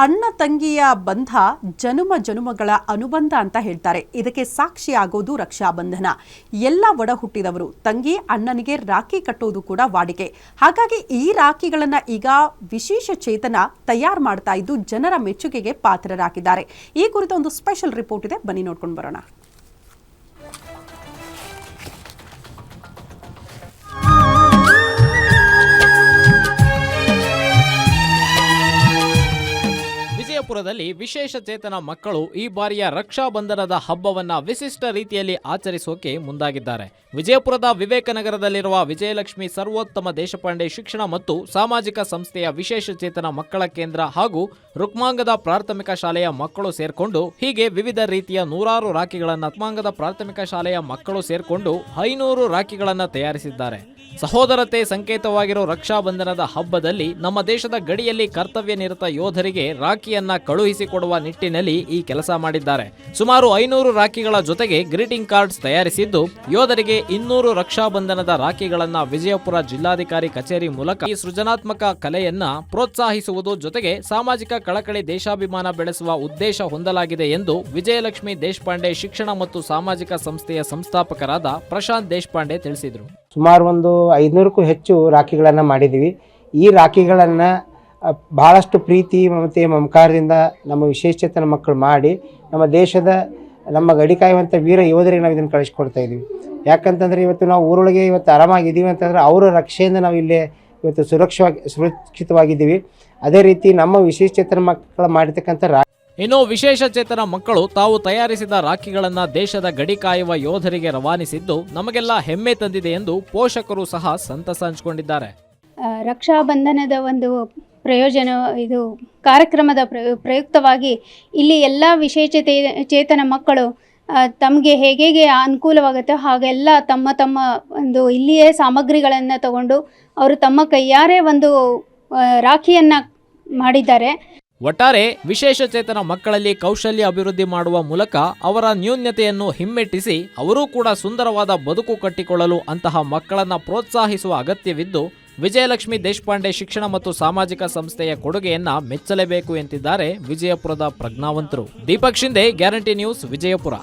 ಅಣ್ಣ ತಂಗಿಯ ಬಂಧ ಜನುಮ ಜನುಮಗಳ ಅನುಬಂಧ ಅಂತ ಹೇಳ್ತಾರೆ. ಇದಕ್ಕೆ ಸಾಕ್ಷಿಯಾಗೋದು ರಕ್ಷಾಬಂಧನ. ಎಲ್ಲ ಒಡ ಹುಟ್ಟಿದವರು ತಂಗಿ ಅಣ್ಣನಿಗೆ ರಾಖಿ ಕಟ್ಟೋದು ಕೂಡ ವಾಡಿಕೆ. ಹಾಗಾಗಿ ಈ ರಾಖಿಗಳನ್ನ ಈಗ ವಿಶೇಷ ಚೇತನ ತಯಾರು ಮಾಡ್ತಾ ಇದ್ದು ಜನರ ಮೆಚ್ಚುಗೆಗೆ ಪಾತ್ರರಾಗಿದ್ದಾರೆ. ಈ ಕುರಿತ ಒಂದು ಸ್ಪೆಷಲ್ ರಿಪೋರ್ಟ್ ಇದೆ, ಬನ್ನಿ ನೋಡ್ಕೊಂಡು ಬರೋಣ. ವಿಜಯಪುರದಲ್ಲಿ ವಿಶೇಷ ಚೇತನ ಮಕ್ಕಳು ಈ ಬಾರಿಯ ರಕ್ಷಾಬಂಧನದ ಹಬ್ಬವನ್ನ ವಿಶಿಷ್ಟ ರೀತಿಯಲ್ಲಿ ಆಚರಿಸೋಕೆ ಮುಂದಾಗಿದ್ದಾರೆ. ವಿಜಯಪುರದ ವಿವೇಕನಗರದಲ್ಲಿರುವ ವಿಜಯಲಕ್ಷ್ಮಿ ಸರ್ವೋತ್ತಮ ದೇಶಪಾಂಡೆ ಶಿಕ್ಷಣ ಮತ್ತು ಸಾಮಾಜಿಕ ಸಂಸ್ಥೆಯ ವಿಶೇಷ ಚೇತನ ಮಕ್ಕಳ ಕೇಂದ್ರ ಹಾಗೂ ರುಕ್ಮಾಂಗದ ಪ್ರಾಥಮಿಕ ಶಾಲೆಯ ಮಕ್ಕಳು ಸೇರ್ಕೊಂಡು ಹೀಗೆ ವಿವಿಧ ರೀತಿಯ ನೂರಾರು ರಾಖಿಗಳನ್ನು ರುಕ್ಮಾಂಗದ ಪ್ರಾಥಮಿಕ ಶಾಲೆಯ ಮಕ್ಕಳು ಸೇರ್ಕೊಂಡು 500 ರಾಖಿಗಳನ್ನು ತಯಾರಿಸಿದ್ದಾರೆ. ಸಹೋದರತೆ ಸಂಕೇತವಾಗಿರೋ ರಕ್ಷಾಬಂಧನದ ಹಬ್ಬದಲ್ಲಿ ನಮ್ಮ ದೇಶದ ಗಡಿಯಲ್ಲಿ ಕರ್ತವ್ಯ ನಿರತ ಯೋಧರಿಗೆ ರಾಖಿಯನ್ನ ಕಳುಹಿಸಿಕೊಡುವ ನಿಟ್ಟಿನಲ್ಲಿ ಈ ಕೆಲಸ ಮಾಡಿದ್ದಾರೆ. ಸುಮಾರು 500 ರಾಖಿಗಳ ಜೊತೆಗೆ ಗ್ರೀಟಿಂಗ್ ಕಾರ್ಡ್ಸ್ ತಯಾರಿಸಿದ್ದು ಯೋಧರಿಗೆ 200 ರಕ್ಷಾಬಂಧನದ ರಾಖಿಗಳನ್ನ ವಿಜಯಪುರ ಜಿಲ್ಲಾಧಿಕಾರಿ ಕಚೇರಿ ಮೂಲಕ ಈ ಸೃಜನಾತ್ಮಕ ಕಲೆಯನ್ನ ಪ್ರೋತ್ಸಾಹಿಸುವುದು ಜೊತೆಗೆ ಸಾಮಾಜಿಕ ಕಳಕಳಿ ದೇಶಾಭಿಮಾನ ಬೆಳೆಸುವ ಉದ್ದೇಶ ಹೊಂದಲಾಗಿದೆ ಎಂದು ವಿಜಯಲಕ್ಷ್ಮಿ ದೇಶಪಾಂಡೆ ಶಿಕ್ಷಣ ಮತ್ತು ಸಾಮಾಜಿಕ ಸಂಸ್ಥೆಯ ಸಂಸ್ಥಾಪಕರಾದ ಪ್ರಶಾಂತ್ ದೇಶಪಾಂಡೆ ತಿಳಿಸಿದರು. ಸುಮಾರು ಒಂದು 500ಕ್ಕೂ ಹೆಚ್ಚು ರಾಖಿಗಳನ್ನು ಮಾಡಿದ್ದೀವಿ. ಈ ರಾಖಿಗಳನ್ನು ಭಾಳಷ್ಟು ಪ್ರೀತಿ ಮತ್ತು ಮಮಕಾರದಿಂದ ನಮ್ಮ ವಿಶೇಷಚೇತನ ಮಕ್ಕಳು ಮಾಡಿ ನಮ್ಮ ಗಡಿ ಕಾಯುವಂಥ ವೀರ ಯೋಧರಿಗೆ ನಾವು ಇದನ್ನು ಕಳಿಸ್ಕೊಡ್ತಾ ಇದ್ದೀವಿ. ಯಾಕಂತಂದರೆ ಇವತ್ತು ನಾವು ಊರೊಳಗೆ ಇವತ್ತು ಆರಾಮಾಗಿದ್ದೀವಿ ಅಂತಂದರೆ ಅವರ ರಕ್ಷೆಯಿಂದ ನಾವು ಇಲ್ಲೇ ಇವತ್ತು ಸುರಕ್ಷಿತವಾಗಿದ್ದೀವಿ. ಅದೇ ರೀತಿ ನಮ್ಮ ವಿಶೇಷಚೇತನ ಮಕ್ಕಳು ಮಾಡಿರ್ತಕ್ಕಂಥ ಇನ್ನು ವಿಶೇಷ ಚೇತನ ಮಕ್ಕಳು ತಾವು ತಯಾರಿಸಿದ ರಾಖಿಗಳನ್ನು ದೇಶದ ಗಡಿ ಕಾಯುವ ಯೋಧರಿಗೆ ರವಾನಿಸಿದ್ದು ನಮಗೆಲ್ಲ ಹೆಮ್ಮೆ ತಂದಿದೆ ಎಂದು ಪೋಷಕರು ಸಹ ಸಂತಸ ಹಂಚಿಕೊಂಡಿದ್ದಾರೆ. ರಕ್ಷಾಬಂಧನದ ಒಂದು ಪ್ರಯೋಜನ ಇದು ಕಾರ್ಯಕ್ರಮದ ಪ್ರಯುಕ್ತವಾಗಿ ಇಲ್ಲಿ ಎಲ್ಲ ವಿಶೇಷ ಚೇತನ ಮಕ್ಕಳು ತಮಗೆ ಹೇಗೆ ಅನುಕೂಲವಾಗುತ್ತೆ ಹಾಗೆಲ್ಲ ತಮ್ಮ ಒಂದು ಇಲ್ಲಿಯೇ ಸಾಮಗ್ರಿಗಳನ್ನು ತಗೊಂಡು ಅವರು ತಮ್ಮ ಕೈಯಾರೆ ಒಂದು ರಾಖಿಯನ್ನು ಮಾಡಿದ್ದಾರೆ. ಒಟ್ಟಾರೆ ವಿಶೇಷ ಚೇತನ ಮಕ್ಕಳಲ್ಲಿ ಕೌಶಲ್ಯ ಅಭಿವೃದ್ಧಿ ಮಾಡುವ ಮೂಲಕ ಅವರ ನ್ಯೂನ್ಯತೆಯನ್ನು ಹಿಮ್ಮೆಟ್ಟಿಸಿ ಅವರೂ ಕೂಡ ಸುಂದರವಾದ ಬದುಕು ಕಟ್ಟಿಕೊಳ್ಳಲು ಅಂತಹ ಮಕ್ಕಳನ್ನ ಪ್ರೋತ್ಸಾಹಿಸುವ ಅಗತ್ಯವಿದ್ದು ವಿಜಯಲಕ್ಷ್ಮಿ ದೇಶಪಾಂಡೆ ಶಿಕ್ಷಣ ಮತ್ತು ಸಾಮಾಜಿಕ ಸಂಸ್ಥೆಯ ಕೊಡುಗೆಯನ್ನ ಮೆಚ್ಚಲೇಬೇಕು ಎಂದಿದ್ದಾರೆ ವಿಜಯಪುರದ ಪ್ರಜ್ಞಾವಂತರು. Deepak Shinde, guarantee news, Vijayapura.